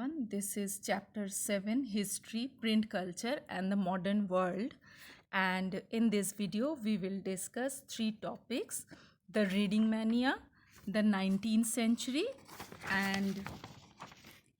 everyone. This is chapter 7, History, Print Culture and the Modern World. And in this video, we will discuss three topics: the reading mania, the 19th century, and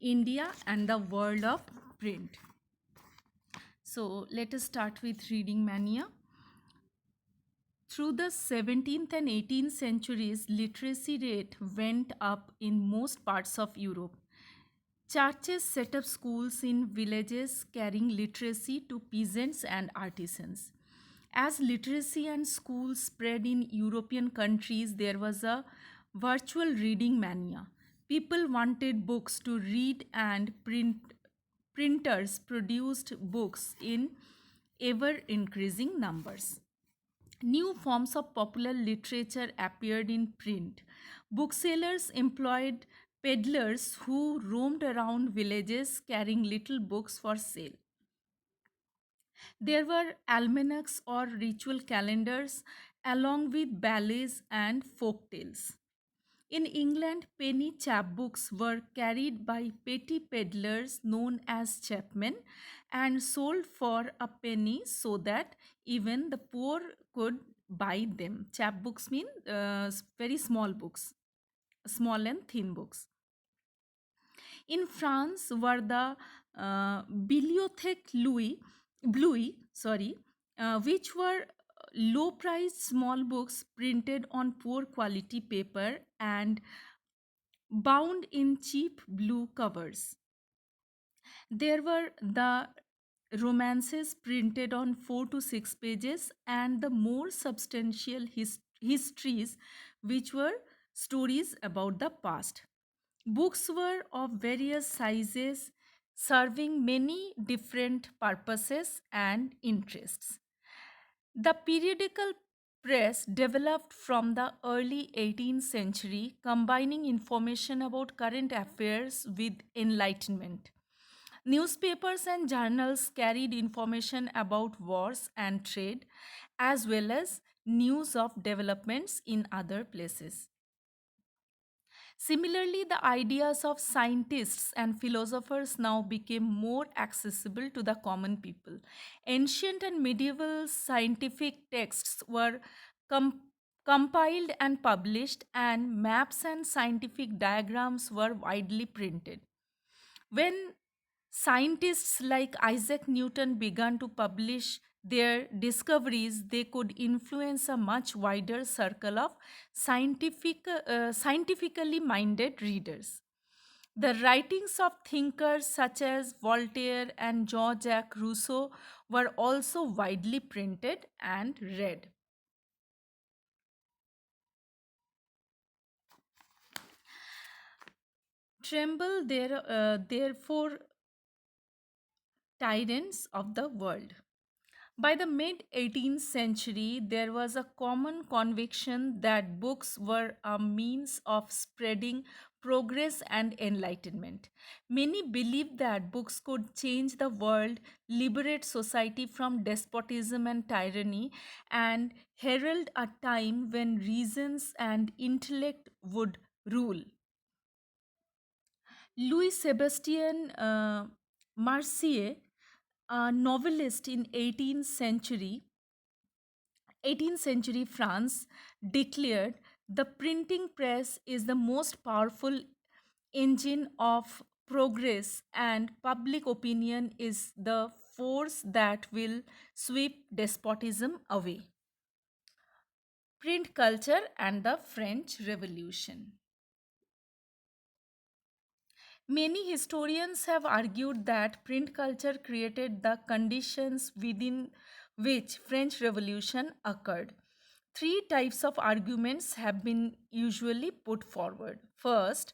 India and the world of print. So let us start with reading mania. Through the 17th and 18th centuries, literacy rate went up in most parts of Europe. Churches set up schools in villages carrying literacy to peasants and artisans. As literacy and schools spread in European countries, there was a virtual reading mania. People wanted books to read, and printers produced books in ever increasing numbers. New forms of popular literature appeared in print. Booksellers employed peddlers who roamed around villages carrying little books for sale. There were almanacs or ritual calendars along with ballads and folk tales. In England, penny chapbooks were carried by petty peddlers known as chapmen and sold for a penny so that even the poor could buy them. Chapbooks mean very small books, small and thin books. In France were the Bibliothèque Bluey, which were low-priced small books printed on poor quality paper and bound in cheap blue covers. There were the romances printed on 4 to 6 pages and the more substantial histories, which were stories about the past. Books were of various sizes, serving many different purposes and interests. The periodical press developed from the early 18th century, combining information about current affairs with enlightenment. Newspapers and journals carried information about wars and trade, as well as news of developments in other places. Similarly, the ideas of scientists and philosophers now became more accessible to the common people. Ancient and medieval scientific texts were compiled and published, and maps and scientific diagrams were widely printed. When scientists like Isaac Newton began to publish their discoveries, they could influence a much wider circle of scientifically minded readers. The writings of thinkers such as Voltaire and Jean Jacques Rousseau were also widely printed and read. Tremble, therefore, tyrants of the world. By the mid 18th century, there was a common conviction that books were a means of spreading progress and enlightenment. Many believed that books could change the world, liberate society from despotism and tyranny, and herald a time when reasons and intellect would rule. Louis Sebastien Mercier, a novelist in 18th century France, declared the printing press is the most powerful engine of progress and public opinion is the force that will sweep despotism away. Print culture and the French Revolution. Many historians have argued that print culture created the conditions within which French Revolution occurred. Three types of arguments have been usually put forward. First,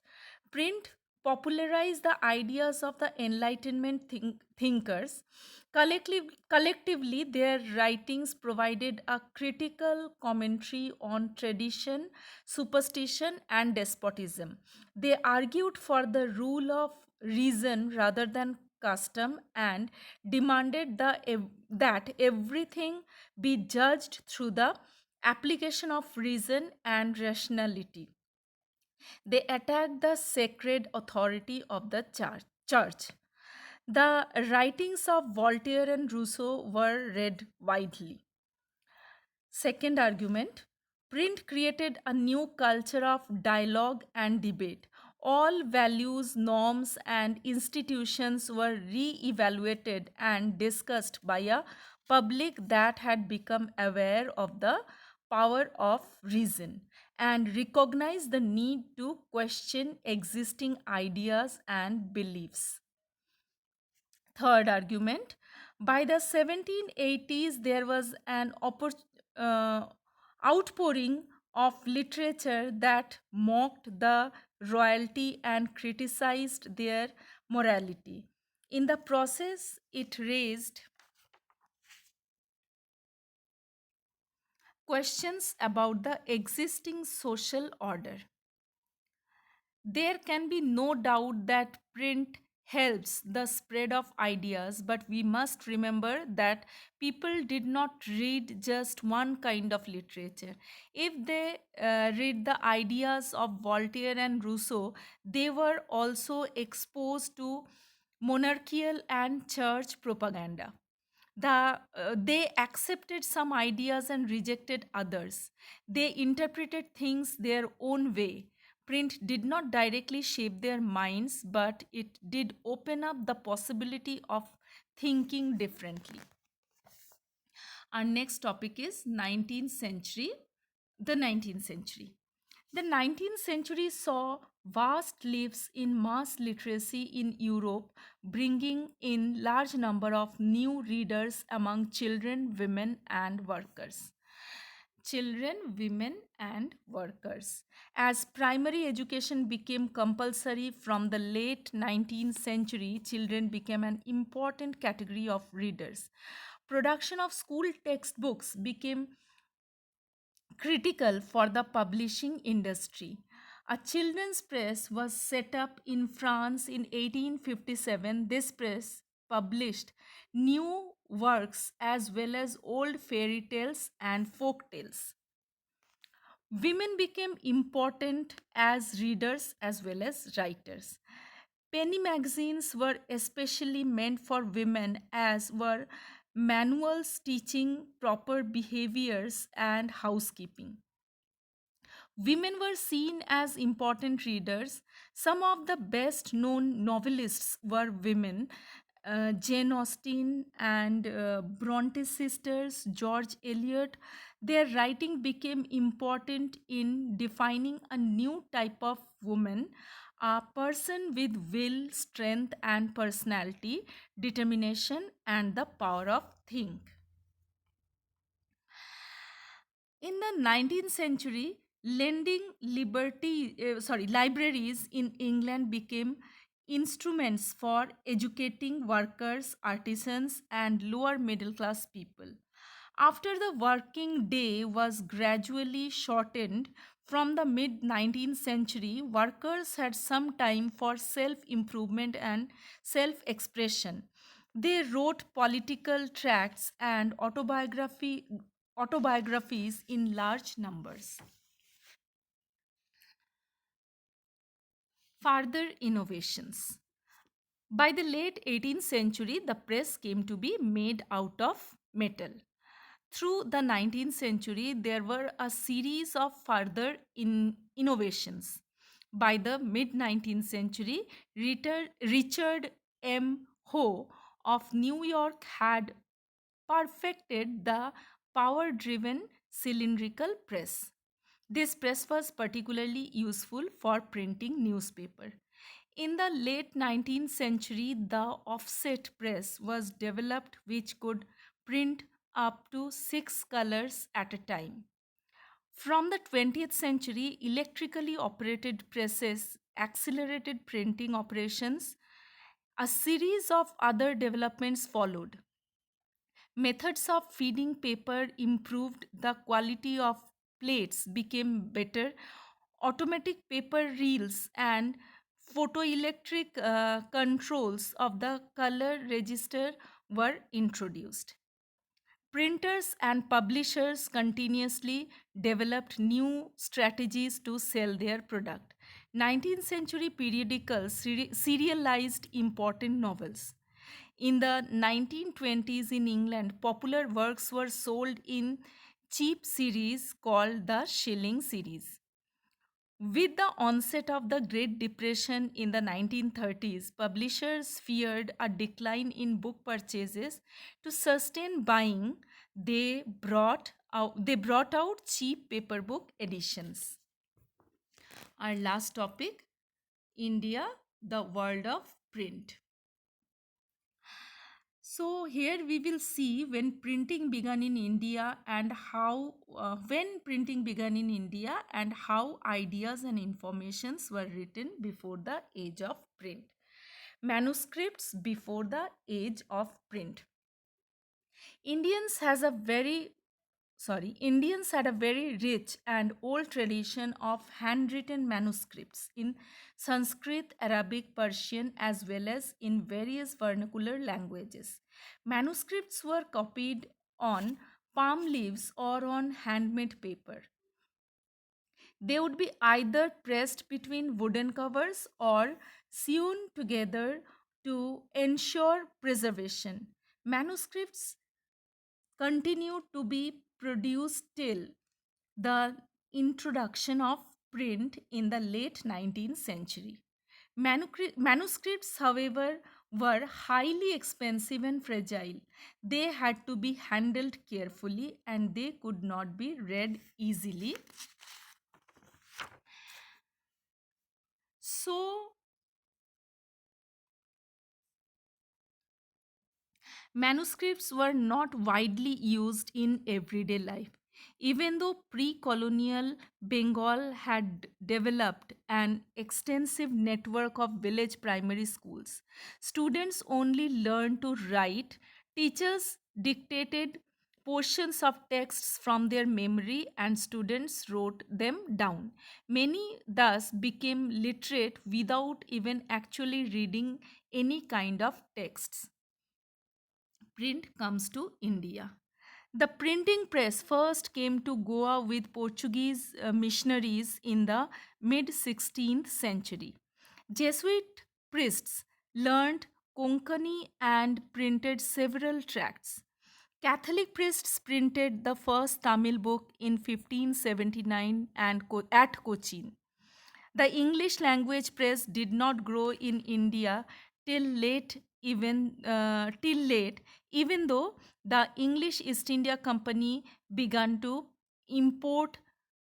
print popularized the ideas of the Enlightenment thinkers. Collectively, their writings provided a critical commentary on tradition, superstition, and despotism. They argued for the rule of reason rather than custom and demanded that everything be judged through the application of reason and rationality. They attacked the sacred authority of the church. The writings of Voltaire and Rousseau were read widely. Second argument, print created a new culture of dialogue and debate. All values, norms, and institutions were re evaluated and discussed by a public that had become aware of the power of reason and recognized the need to question existing ideas and beliefs. Third argument, by the 1780s, there was an uh, outpouring of literature that mocked the royalty and criticized their morality. In the process, it raised questions about the existing social order. There can be no doubt that print helps the spread of ideas, but we must remember that people did not read just one kind of literature. If they read the ideas of Voltaire and Rousseau, they were also exposed to monarchical and church propaganda. They accepted some ideas and rejected others. They interpreted things their own way. Print did not directly shape their minds, but it did open up the possibility of thinking differently. Our next topic is 19th century, the 19th century. The 19th century saw vast leaps in mass literacy in Europe, bringing in large number of new readers among children, women, and workers. Children, women, and workers. As primary education became compulsory from the late 19th century, children became an important category of readers. Production of school textbooks became critical for the publishing industry. A children's press was set up in France in 1857. This press published new works as well as old fairy tales and folk tales. Women became important as readers as well as writers. Penny magazines were especially meant for women, as were manuals teaching proper behaviors and housekeeping. Women were seen as important readers. Some of the best known novelists were women. Jane Austen and Bronte sisters, George Eliot. Their writing became important in defining a new type of woman, a person with will, strength, and personality, determination, and the power of think. In the 19th century, libraries in England became instruments for educating workers, artisans, and lower middle class people. After the working day was gradually shortened from the mid 19th century, workers had some time for self improvement and self expression. They wrote political tracts and autobiographies in large numbers. Further innovations. By the late 18th century, the press came to be made out of metal. Through the 19th century, there were a series of further innovations. By the mid 19th century, Richard M. Hoe of New York had perfected the power driven cylindrical press. This press was particularly useful for printing newspaper. In the late 19th century, the offset press was developed, which could print up to 6 colors at a time. From the 20th century, electrically operated presses accelerated printing operations. A series of other developments followed. Methods of feeding paper improved, the quality of plates became better, automatic paper reels and photoelectric controls of the color register were introduced. Printers and publishers continuously developed new strategies to sell their product. 19th century periodicals serialized important novels. In the 1920s in England, popular works were sold in cheap series called the Shilling series. With the onset of the Great Depression in the 1930s, publishers feared a decline in book purchases. To sustain buying, they brought out cheap paper book editions. Our last topic, India, the world of print. So here we will see when printing began in India and how ideas and informations were written before the age of print. Manuscripts before the age of print. Indians has a very Indians had a very rich and old tradition of handwritten manuscripts in Sanskrit, Arabic, Persian, as well as in various vernacular languages. Manuscripts were copied on palm leaves or on handmade paper. They would be either pressed between wooden covers or sewn together to ensure preservation. Manuscripts continued to be produced till the introduction of print in the late 19th century. Manuscripts, however, were highly expensive and fragile. They had to be handled carefully and they could not be read easily. So, manuscripts were not widely used in everyday life. Even though pre colonial Bengal had developed an extensive network of village primary schools, students only learned to write. Teachers dictated portions of texts from their memory and students wrote them down. Many thus became literate without even actually reading any kind of texts. Print comes to India. The printing press first came to Goa with Portuguese missionaries in the mid 16th century. Jesuit priests learned Konkani and printed several tracts. Catholic priests printed the first Tamil book in 1579 at Cochin. The English language press did not grow in India till late, even though the English East India Company began to import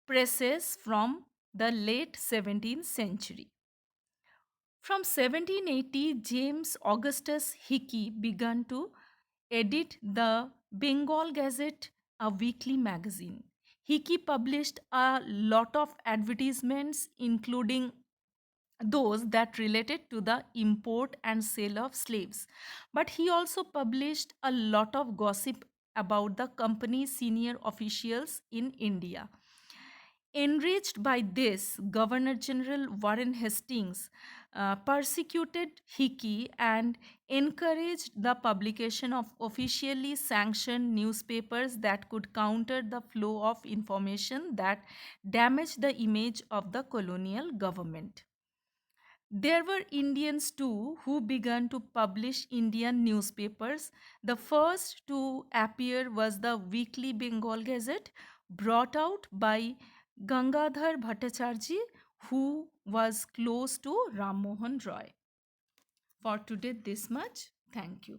presses from the late 17th century. From 1780, James Augustus Hickey began to edit the Bengal Gazette, a weekly magazine. Hickey published a lot of advertisements, including those that related to the import and sale of slaves. But he also published a lot of gossip about the company's senior officials in India. Enraged by this, Governor General Warren Hastings persecuted Hickey and encouraged the publication of officially sanctioned newspapers that could counter the flow of information that damaged the image of the colonial government. There were Indians too who began to publish Indian newspapers. The first to appear was the Weekly Bengal Gazette, brought out by Gangadhar Bhattacharjee, who was close to Ram Mohan Roy. For today, this much. Thank you.